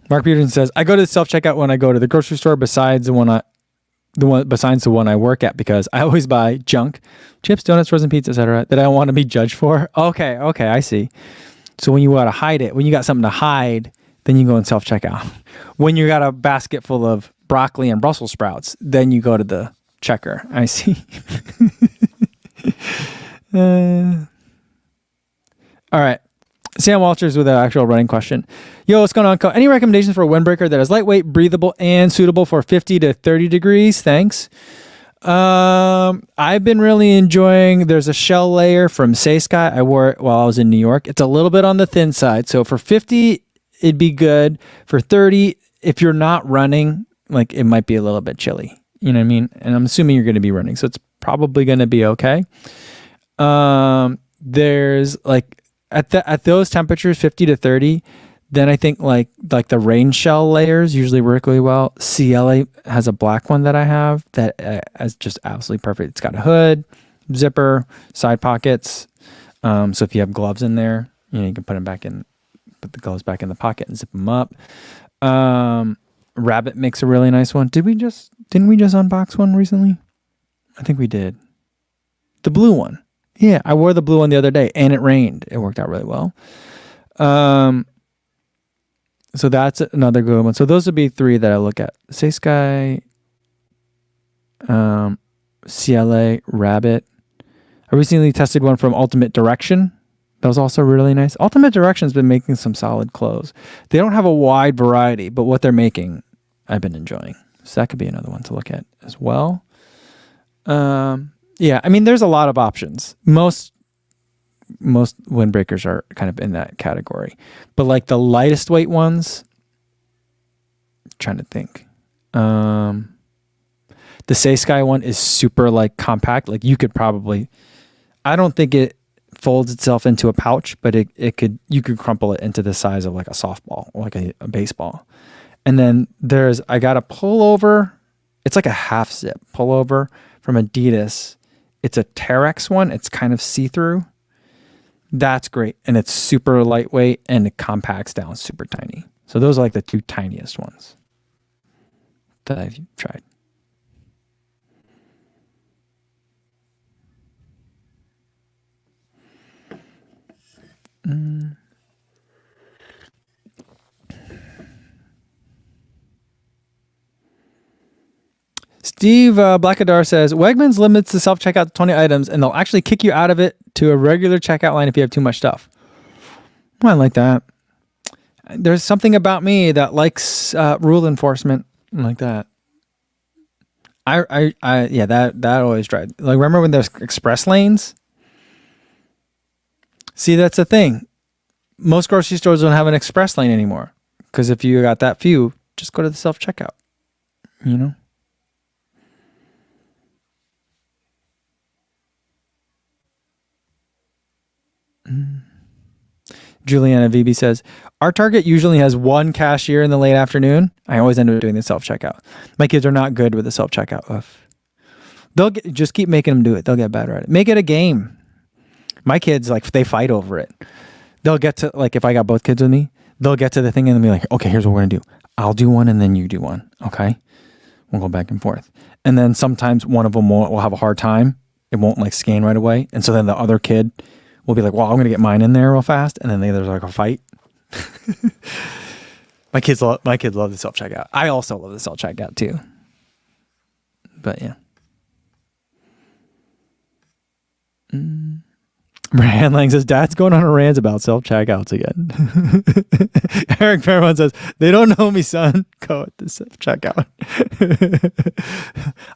S1: Mark Peterson says, I go to the self-checkout when I go to the grocery store besides the one I work at because I always buy junk, chips, donuts, frozen pizza, etc. that I want to be judged for. Okay, I see. So when you want to hide it, when you got something to hide, then you go and self-checkout. When you got a basket full of broccoli and Brussels sprouts, then you go to the checker. I see. All right. Sam Walters with an actual running question. Yo, what's going on? Any recommendations for a windbreaker that is lightweight, breathable, and suitable for 50 to 30 degrees? Thanks. I've been really enjoying, there's a shell layer from Seiskai. I wore it while I was in New York. It's a little bit on the thin side. So for 50, it'd be good. For 30, if you're not running, like it might be a little bit chilly. You know what I mean? And I'm assuming you're going to be running. So it's probably going to be okay. There's like, at those temperatures, 50 to 30, then I think like the rain shell layers usually work really well. CLA has a black one that I have that is just absolutely perfect. It's got a hood, zipper, side pockets. So if you have gloves in there, you can put the gloves back in the pocket and zip them up. Rabbit makes a really nice one. Didn't we just unbox one recently? I think we did. The blue one. Yeah, I wore the blue one the other day and it rained. It worked out really well. So that's another good one. So those would be three that I look at. Seiskai, CLA, Rabbit. I recently tested one from Ultimate Direction. That was also really nice. Ultimate Direction's been making some solid clothes. They don't have a wide variety, but what they're making, I've been enjoying. So that could be another one to look at as well. Yeah, I mean, there's a lot of options. Most windbreakers are kind of in that category, but like the lightest weight ones, I'm trying to think. The SaySky one is super like compact. Like you could probably, I don't think it folds itself into a pouch, but you could crumple it into the size of like a softball or like a baseball. And then I got a pullover. It's like a half zip pullover from Adidas. It's a Terex one. It's kind of see-through. That's great. And it's super lightweight and it compacts down super tiny. So those are like the two tiniest ones that I've tried. Steve Blackadar says, Wegmans limits the self-checkout to 20 items, and they'll actually kick you out of it to a regular checkout line if you have too much stuff. Well, I like that. There's something about me that likes rule enforcement like that. Yeah, that always drives. Like, remember when there's express lanes? See, that's the thing. Most grocery stores don't have an express lane anymore. Because if you got that few, just go to the self-checkout. You know? Juliana VB says, our Target usually has one cashier in the late afternoon. I always end up doing the self-checkout. My kids are not good with the self-checkout. Just keep making them do it. They'll get better at it. Make it a game. My kids, like, they fight over it. They'll get to, like, if I got both kids with me, they'll get to the thing and they'll be like, okay, here's what we're going to do. I'll do one and then you do one. Okay? We'll go back and forth. And then sometimes one of them will have a hard time. It won't, like, scan right away. And so then the other kid will be like, well, I'm going to get mine in there real fast. And then there's like a fight. My kids love the self-checkout. I also love the self-checkout too. But yeah. Brand Lang says, Dad's going on a rant about self-checkouts again. Eric Fairmont says, they don't know me, son. Go at the self-checkout.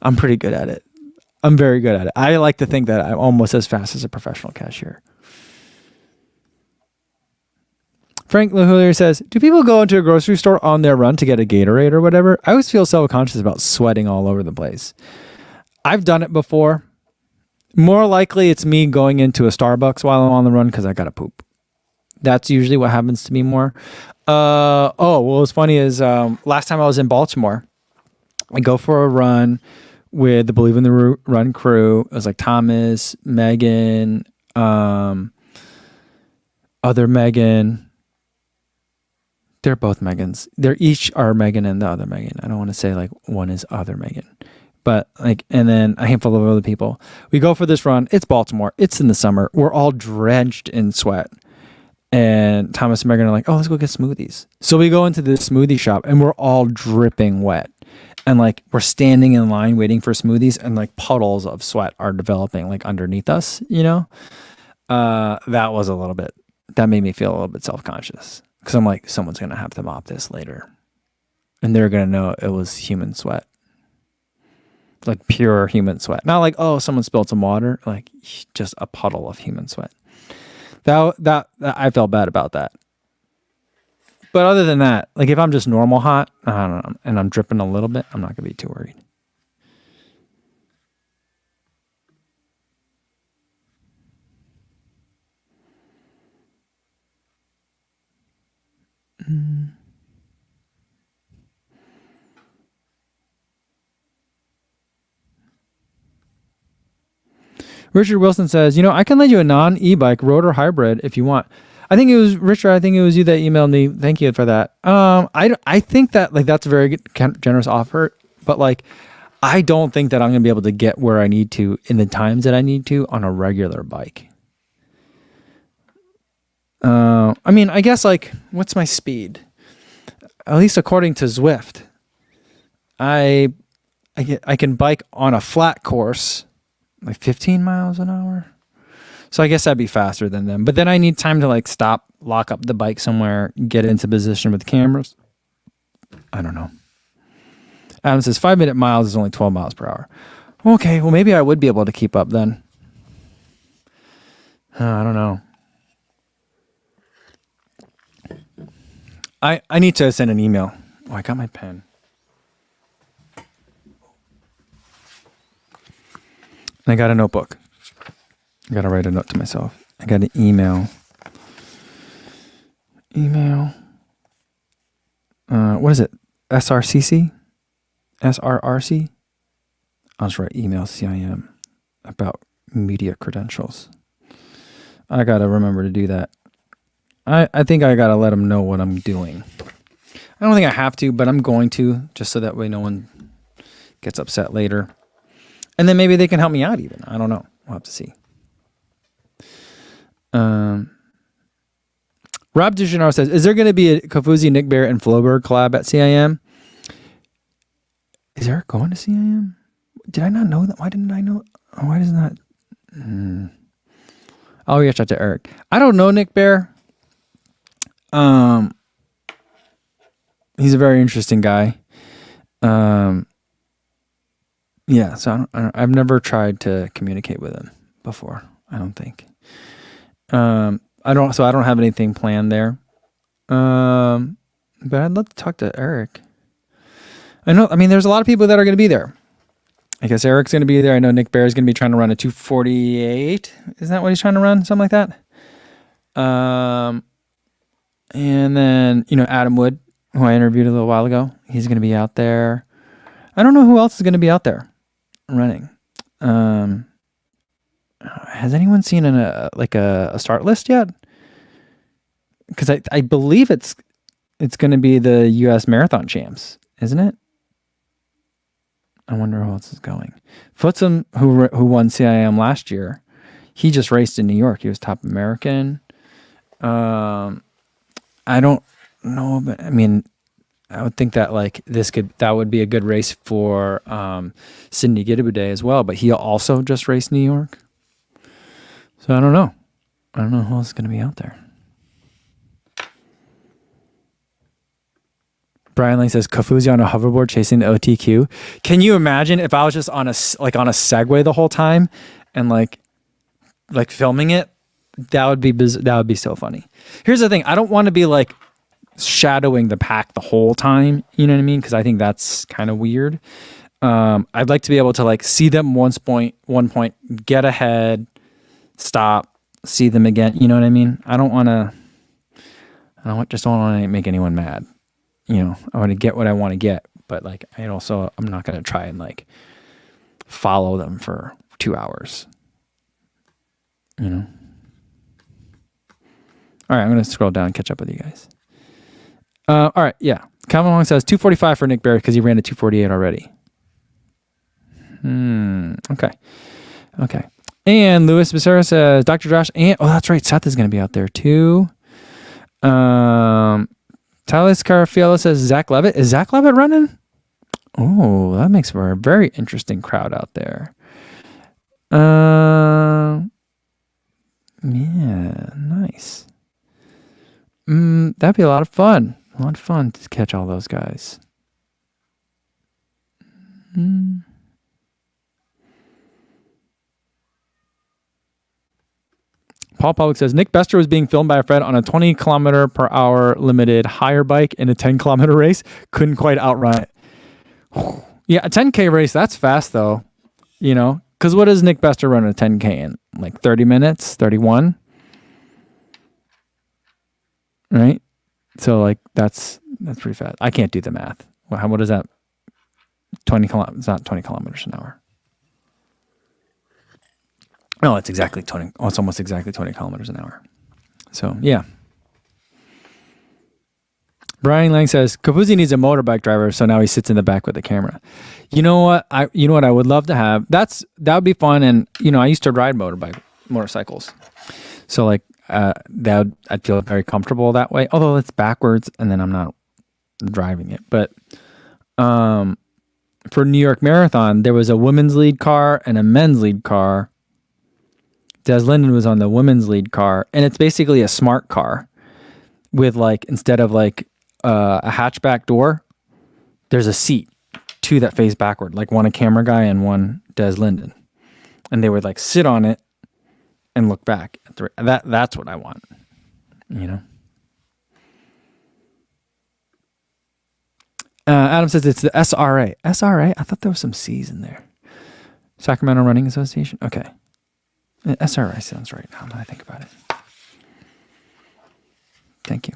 S1: I'm pretty good at it. I'm very good at it. I like to think that I'm almost as fast as a professional cashier. Frank LaHulier says, do people go into a grocery store on their run to get a Gatorade or whatever? I always feel self-conscious about sweating all over the place. I've done it before. More likely it's me going into a Starbucks while I'm on the run because I got to poop. That's usually what happens to me more. What was funny is last time I was in Baltimore, I go for a run with the Believe in the Run crew. It was like Thomas, Megan, other Megan. They're both Megans. They're each are Megan and the other Megan. I don't want to say like one is other Megan. But like, and then a handful of other people. We go for this run. It's Baltimore. It's in the summer. We're all drenched in sweat. And Thomas and Megan are like, oh, let's go get smoothies. So we go into this smoothie shop and we're all dripping wet. And like, we're standing in line waiting for smoothies and like puddles of sweat are developing like underneath us, you know? That made me feel a little bit self-conscious. Because I'm like, someone's going to have to mop this later. And they're going to know it was human sweat. Like pure human sweat. Not like, oh, someone spilled some water. Like just a puddle of human sweat. That I felt bad about that. But other than that, like if I'm just normal hot, I don't know, and I'm dripping a little bit, I'm not going to be too worried. Richard Wilson says, I can lend you a non-e-bike rotor hybrid if you want. I think it was Richard. I think it was you that emailed me. Thank you for that. I think that like that's a very good, generous offer, but like I don't think that I'm going to be able to get where I need to in the times that I need to on a regular bike. I mean, I guess like what's my speed? At least according to Zwift, I can bike on a flat course like 15 miles an hour. So I guess that'd be faster than them. But then I need time to like stop, lock up the bike somewhere, get into position with cameras. I don't know. Adam says 5-minute miles is only 12 miles per hour. Okay, well, maybe I would be able to keep up then. I don't know. I need to send an email. Oh, I got my pen. And I got a notebook. I got to write a note to myself. I got an email. What is it? SRCC? SRRC? I'll just write email CIM about media credentials. I got to remember to do that. I think I got to let them know what I'm doing. I don't think I have to, but I'm going to, just so that way no one gets upset later. And then maybe they can help me out even. I don't know. We'll have to see. Rob DeGennaro says, is there going to be a Kofuzi, Nick Bare, and Floberg collab at CIM? Is Eric going to CIM? Did I not know that? Why didn't I know? Why does not? I'll reach out to Eric. I don't know Nick Bare. He's a very interesting guy. Yeah, so I've never tried to communicate with him before. I don't think. I don't have anything planned there. But I'd love to talk to Eric. There's a lot of people that are going to be there. I guess Eric's going to be there. I know Nick Bare is going to be trying to run a 2:48. Isn't that what he's trying to run? Something like that. And then, Adam Wood, who I interviewed a little while ago, he's going to be out there. I don't know who else is going to be out there running. Has anyone seen a start list yet? Because I believe it's going to be the U.S. Marathon Champs, isn't it? I wonder who else is going. Footsum, who won CIM last year, he just raced in New York. He was top American. I don't know, but I would think that that would be a good race for Sydney Guidabudet as well. But he also just raced New York, so I don't know. I don't know who else is going to be out there. Brian Lang says Kofuzi on a hoverboard chasing the OTQ. Can you imagine if I was just on a Segway the whole time and like filming it? That would be so funny. Here's the thing. I don't want to be shadowing the pack the whole time. You know what I mean? Because I think that's kind of weird. I'd like to be able to see them one point, get ahead, stop, see them again. You know what I mean? I don't want to make anyone mad. I want to get what I want to get, but I'm not going to try and follow them for 2 hours. All right, I'm going to scroll down and catch up with you guys. All right, yeah. Calvin Long says 2:45 for Nick Bare because he ran a 2:48 already. Okay. And Louis Becerra says Dr. Josh and that's right, Seth is going to be out there too. Tyler Carafiello says Zach Levitt. Is Zach Levitt running? Oh, that makes for a very interesting crowd out there. Yeah, nice. That'd be a lot of fun. A lot of fun to catch all those guys. Paul Public says Nick Bester was being filmed by a friend on a 20 kilometer per hour limited higher bike in a 10 kilometer race. Couldn't quite outrun it. Yeah, a 10K race, that's fast though. Because what does Nick Bester run a 10K in? 30 minutes, 31? Right? So that's pretty fast. I can't do the math. What is that? 20 kilometers, it's not 20 kilometers an hour. No, it's exactly 20. Oh, it's almost exactly 20 kilometers an hour. So, yeah. Brian Lang says, Kofuzi needs a motorbike driver, so now he sits in the back with the camera. You know what I would love to have? That would be fun. And, I used to ride motorcycles. So, I'd feel very comfortable that way. Although it's backwards, and then I'm not driving it. But for New York Marathon, there was a women's lead car and a men's lead car. Des Linden was on the women's lead car, and it's basically a smart car with instead of a hatchback door, there's a seat two that face backward, like one a camera guy and one Des Linden, and they would like sit on it and look back. That's what I want, you know. Adam says it's the SRA. SRA? I thought there was some C's in there. Sacramento Running Association. Okay. SRA sounds right now that I think about it. Thank you.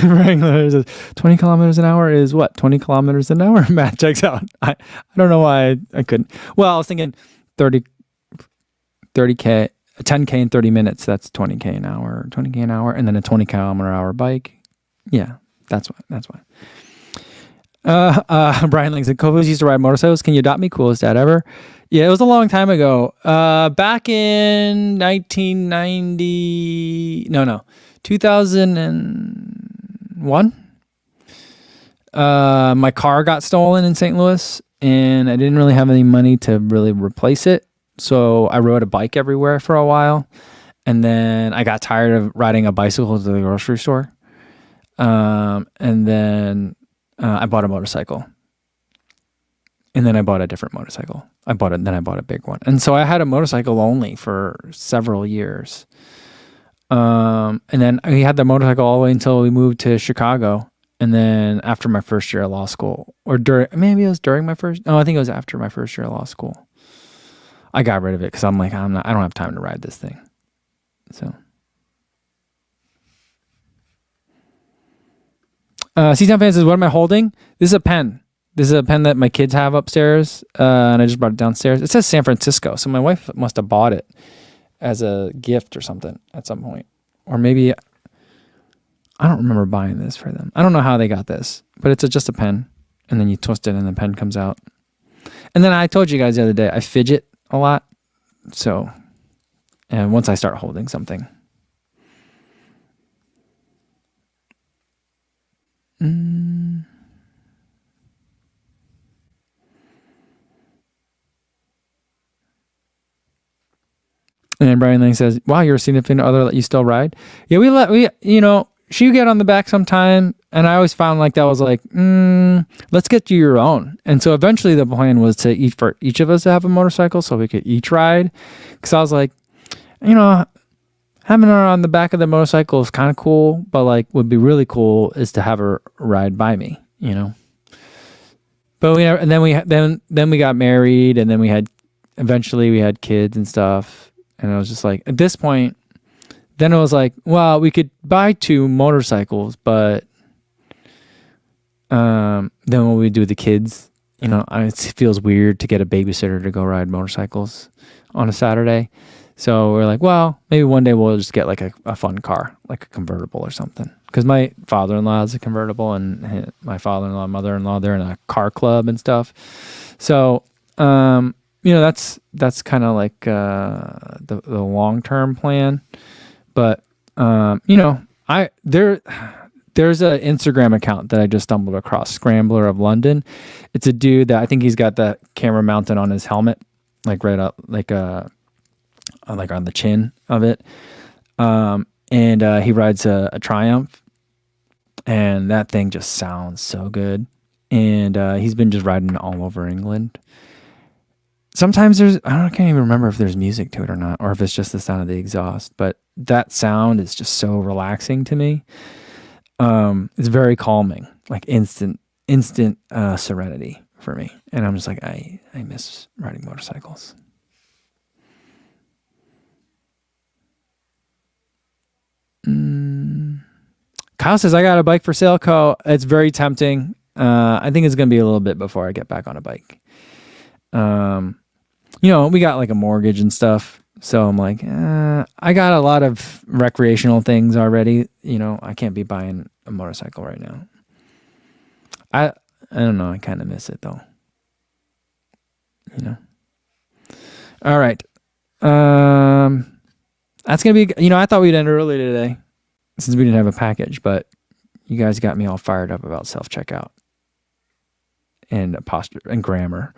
S1: Wrangler says 20 kilometers an hour is what? 20 kilometers an hour? Math checks out. I don't know why I couldn't. Well, I was thinking 30K, 10K in 30 minutes. That's 20K an hour, and then a 20 kilometer hour bike. Yeah, that's why. Brian Ling said, Kofos used to ride motorcycles. Can you adopt me? Coolest dad ever. Yeah, it was a long time ago. Back in 2001. My car got stolen in St. Louis, and I didn't really have any money to really replace it. So I rode a bike everywhere for a while, and then I got tired of riding a bicycle to the grocery store. And then I bought a motorcycle. And then I bought a different motorcycle. Then I bought a big one. And so I had a motorcycle only for several years. And then we had the motorcycle all the way until we moved to Chicago. And then after my first year of law school, maybe it was during my first, no, I think it was after my first year of law school, I got rid of it because I'm like, I don't have time to ride this thing. So. C-Town fan says, what am I holding? This is a pen. This is a pen that my kids have upstairs, and I just brought it downstairs. It says San Francisco, so my wife must have bought it as a gift or something at some point. Or maybe, I don't remember buying this for them. I don't know how they got this, but it's just a pen, and then you twist it and the pen comes out. And then I told you guys the other day, I fidget a lot. So, and once I start holding something. And then Brian Lang says, wow, you're a significant other that you still ride? Yeah, she would get on the back sometime, and I always found like that was like, let's get you your own. And so eventually the plan was for each of us to have a motorcycle so we could each ride. Because I was like, having her on the back of the motorcycle is kind of cool, but like would be really cool is to have her ride by me, But then we got married, and then eventually we had kids and stuff. And I was just like, at this point, then it was like, well, we could buy 2 motorcycles, but then when we do the kids, it feels weird to get a babysitter to go ride motorcycles on a Saturday. So we're like, well, maybe one day we'll just get like a fun car, like a convertible or something. Because my father-in-law has a convertible, and my father-in-law, mother-in-law, they're in a car club and stuff. So, that's kind of like the long-term plan. But there's an Instagram account that I just stumbled across, Scrambler of London. It's a dude that I think he's got the camera mounted on his helmet, like right up, like on the chin of it. And he rides a Triumph, and that thing just sounds so good. And he's been just riding all over England. Sometimes I can't even remember if there's music to it or not, or if it's just the sound of the exhaust, but that sound is just so relaxing to me. It's very calming, like instant serenity for me. And I'm just like, I miss riding motorcycles. Kyle says, I got a bike for sale, Co. It's very tempting. I think it's going to be a little bit before I get back on a bike. We got like a mortgage and stuff. So I'm like, I got a lot of recreational things already. I can't be buying a motorcycle right now. I don't know. I kind of miss it though. All right. That's going to be, I thought we'd end early today since we didn't have a package, but you guys got me all fired up about self-checkout. and posture and grammar.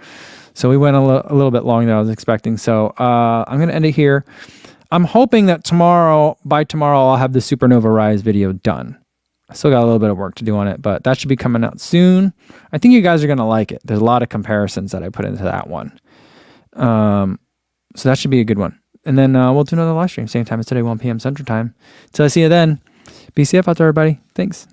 S1: So we went a little bit longer than I was expecting. So I'm going to end it here. I'm hoping that by tomorrow, I'll have the Supernova Rise video done. I still got a little bit of work to do on it, but that should be coming out soon. I think you guys are going to like it. There's a lot of comparisons that I put into that one. So that should be a good one. And then we'll do another live stream, same time as today, 1 p.m. Central Time. Till I see you then, be safe out there, everybody. Thanks.